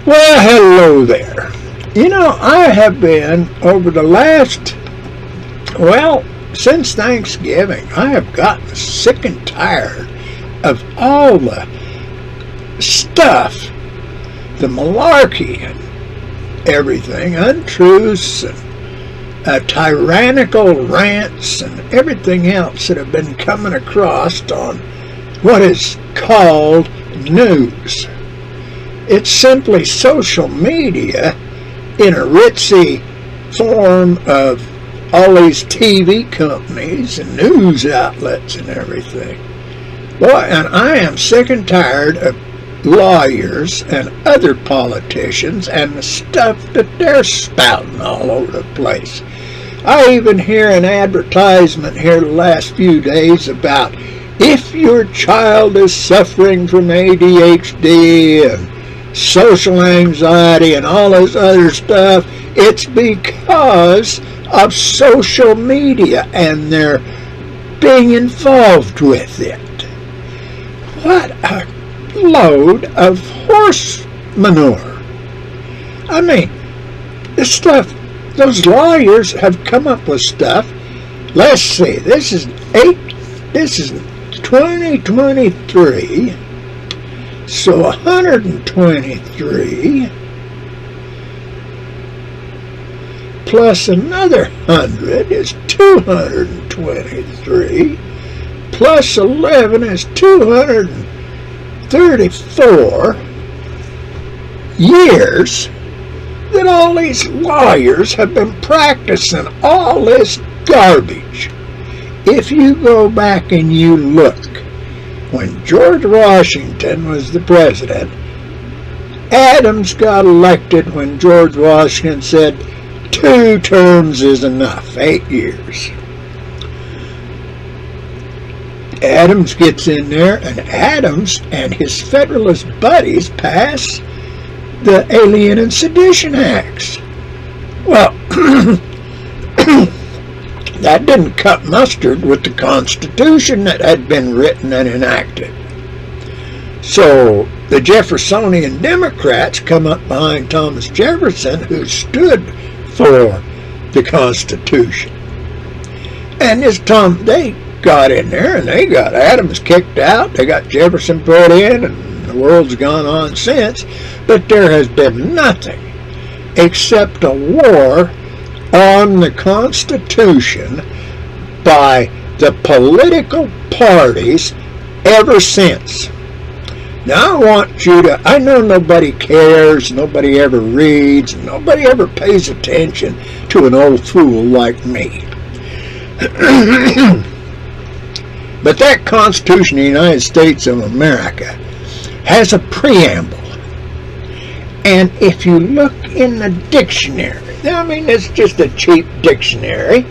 Well, hello there. I have been over the last, since Thanksgiving, I have gotten sick and tired of all the stuff, the malarkey and everything, untruths and tyrannical rants and everything else that have been coming across on what is called news. It's simply social media in a ritzy form of all these TV companies and news outlets and everything. Boy, and I am sick and tired of lawyers and other politicians and the stuff that they're spouting all over the place. I even hear an advertisement here the last few days about if your child is suffering from ADHD and social anxiety and all this other stuff, it's because of social media and they're being involved with it. What a load of horse manure. I mean, this stuff, those lawyers have come up with stuff. Let's see, this is 2023. So 123 plus another 100 is 223 plus 11 is 234 years that all these lawyers have been practicing all this garbage. If you go back and you look, when George Washington was the president, Adams got elected when George Washington said 2 terms is enough, 8 years. Adams gets in there, and Adams and his Federalist buddies pass the Alien and Sedition Acts. Well, that didn't cut mustard with the Constitution that had been written and enacted. So the Jeffersonian Democrats come up behind Thomas Jefferson, who stood for the Constitution. And they got in there and they got Adams kicked out, they got Jefferson put in, and the world's gone on since. But there has been nothing except a war on the Constitution by the political parties ever since. Now I know nobody cares, nobody ever reads, nobody ever pays attention to an old fool like me. But that Constitution of the United States of America has a preamble. And if you look in the dictionary, I mean, it's just a cheap dictionary.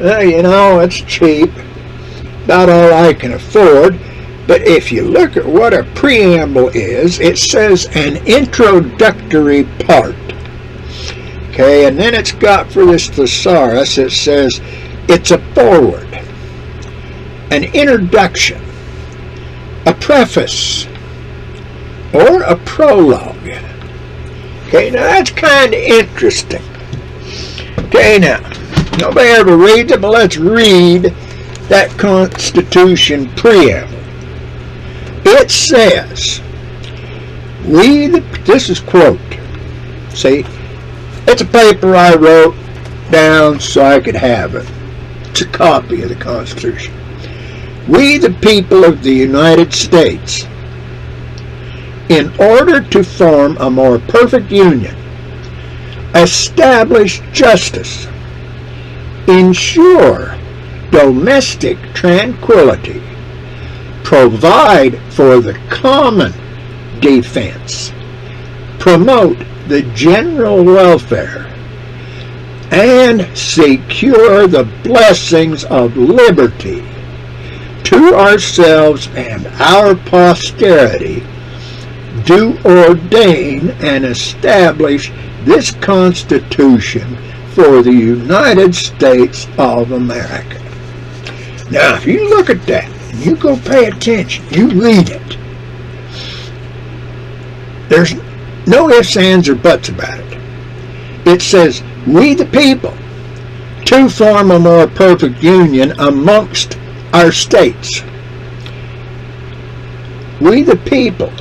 It's cheap. About all I can afford. But if you look at what a preamble is, it says an introductory part. Okay, and then it's got for this thesaurus, it says it's a foreword, an introduction, a preface, or a prologue. Okay, now that's kind of interesting. Okay, now, nobody ever reads it, but let's read that Constitution preamble. It says, this is quote, see, it's a paper I wrote down so I could have it. It's a copy of the Constitution. We, the people of the United States, in order to form a more perfect union, establish justice, ensure domestic tranquility, provide for the common defense, promote the general welfare, and secure the blessings of liberty to ourselves and our posterity, do ordain and establish this Constitution for the United States of America. Now, if you look at that, you go pay attention, you read it, there's No ifs, ands, or buts about it. It says, we the people, to form a more perfect union amongst our states. We the people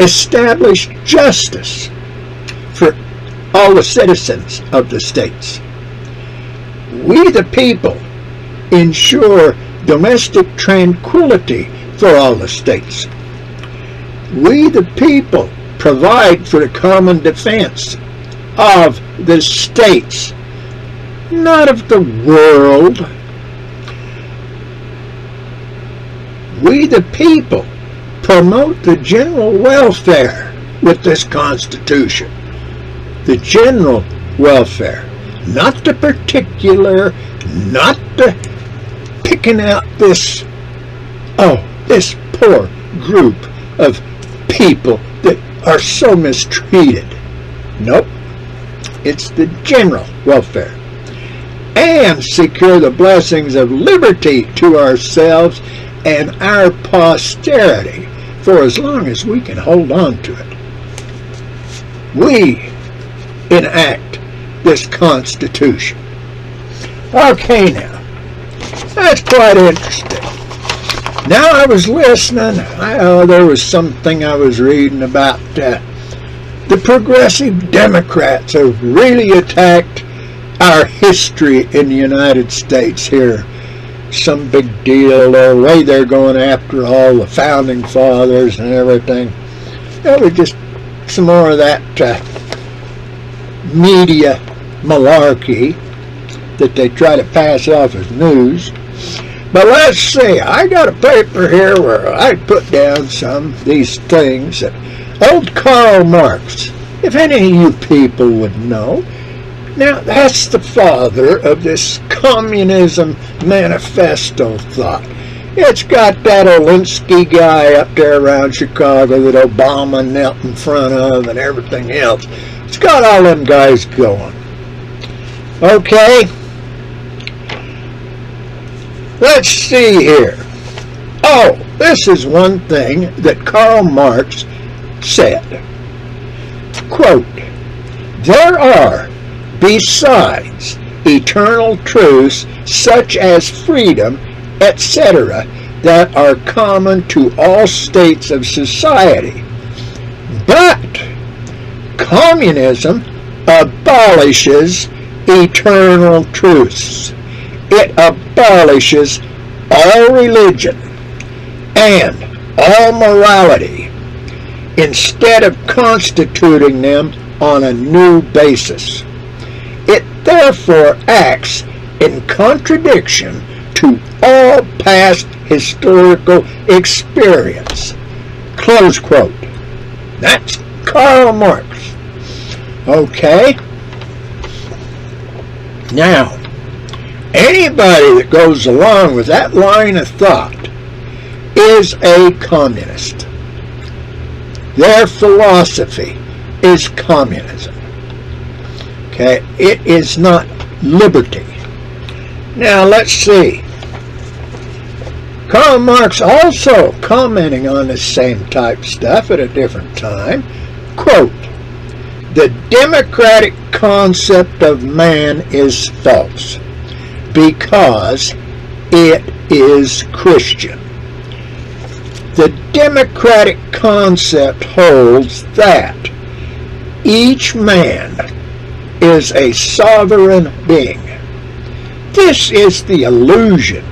establish justice for all the citizens of the states. We the people ensure domestic tranquility for all the states. We the people provide for the common defense of the states, not of the world. We the people promote the general welfare with this Constitution. The general welfare, not the particular, not the picking out this poor group of people that are so mistreated. Nope. It's the general welfare. And secure the blessings of liberty to ourselves and our posterity for as long as we can hold on to it. We enact this Constitution. Okay, now, that's quite interesting. Now I was listening, there was something I was reading about the progressive Democrats have really attacked our history in the United States here. Some big deal, the way they're going after all the founding fathers and everything. There was just some more of that media malarkey that they try to pass off as news. But let's see, I got a paper here where I put down some of these things that old Karl Marx, if any of you people would know. Now, that's the father of this communism manifesto thought. It's got that Olinsky guy up there around Chicago that Obama knelt in front of and everything else. It's got all them guys going. Okay? Let's see here. Oh, this is one thing that Karl Marx said. Quote, there are, besides eternal truths such as freedom, etc., that are common to all states of society. But communism abolishes eternal truths. It abolishes all religion and all morality instead of constituting them on a new basis. It therefore acts in contradiction to all past historical experience. Close quote. That's Karl Marx. Okay? Now, anybody that goes along with that line of thought is a communist. Their philosophy is communism. Okay? It is not liberty. Now, let's see. Karl Marx also commenting on the same type stuff at a different time, quote, the democratic concept of man is false because it is Christian. The democratic concept holds that each man is a sovereign being. This is the illusion,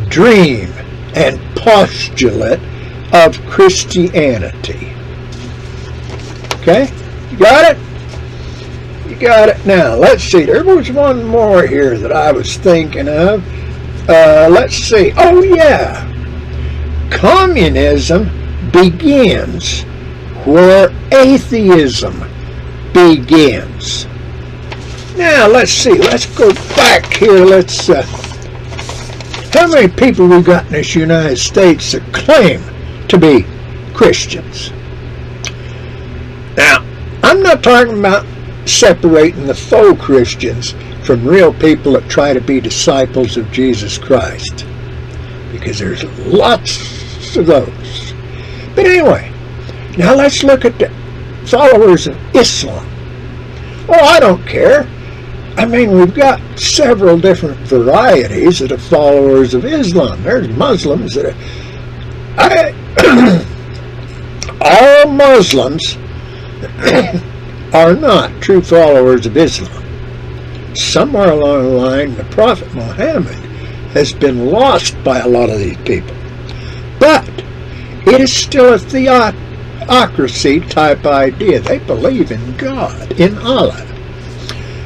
dream, and postulate of Christianity. Okay? You got it? You got it. Now, let's see. There was one more here that I was thinking of. Let's see. Oh, yeah. Communism begins where atheism begins. Now, let's see. Let's go back here. Let's... how many people we've got in this United States that claim to be Christians? Now, I'm not talking about separating the faux Christians from real people that try to be disciples of Jesus Christ, because there's lots of those. But anyway, now let's look at the followers of Islam. Oh, I don't care. I mean, we've got several different varieties of the followers of Islam. There's Muslims that all Muslims are not true followers of Islam. Somewhere along the line, the Prophet Muhammad has been lost by a lot of these people. But it is still a theocracy type idea. They believe in God, in Allah.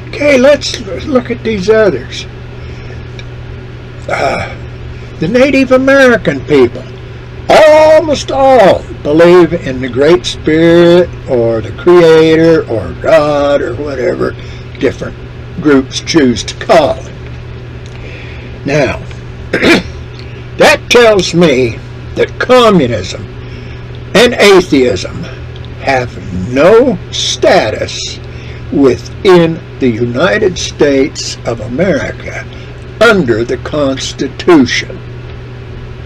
Okay, let's look at these others. The Native American people, almost all believe in the Great Spirit or the Creator or God or whatever different groups choose to call it. Now, that tells me that communism and atheism have no status within the United States of America under the Constitution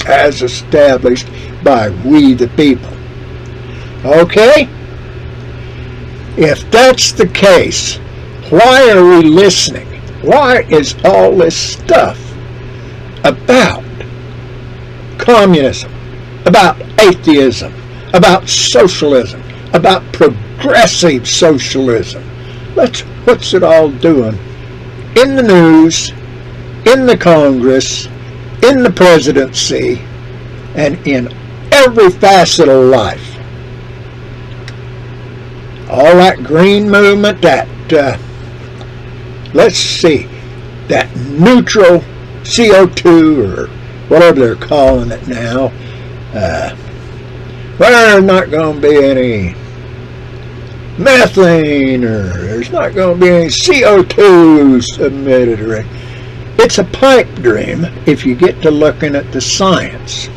as established by we the people. Okay? If that's the case, why are we listening? Why is all this stuff about communism, about atheism, about socialism, about progressive socialism? What's it all doing? In the news, in the Congress, in the presidency, and in every facet of life. All that green movement, that, let's see, that neutral CO2 or whatever they're calling it now, there's not going to be any methane, or there's not going to be any CO2 emitted, or it's a pipe dream if you get to looking at the science.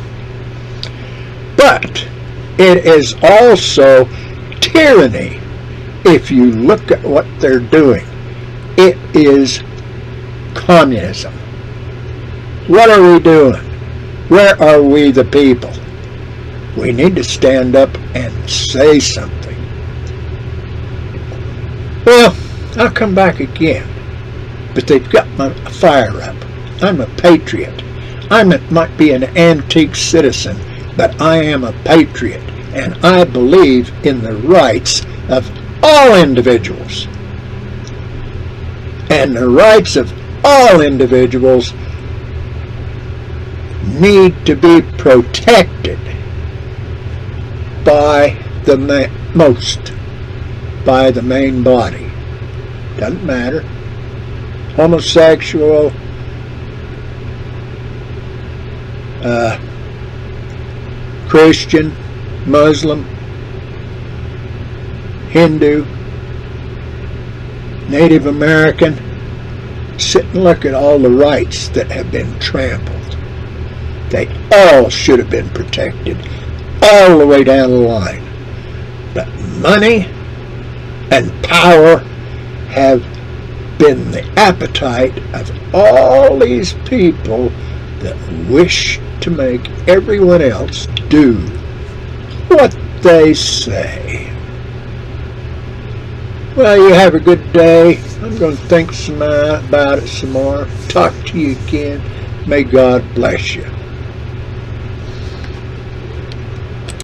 But it is also tyranny if you look at what they're doing. It is communism. What are we doing? Where are we the people? We need to stand up and say something. Well, I'll come back again, but they've got my fire up. I'm a patriot. Might be an antique citizen, but I am a patriot, and I believe in the rights of all individuals. And the rights of all individuals need to be protected by the by the main body. Doesn't matter. Homosexual, Christian, Muslim, Hindu, Native American. Sit and look at all the rights that have been trampled. They all should have been protected, all the way down the line. But money and power have been the appetite of all these people that wish to make everyone else do what they say. Well, you have a good day. I'm going to think about it some more. Talk to you again. May God bless you.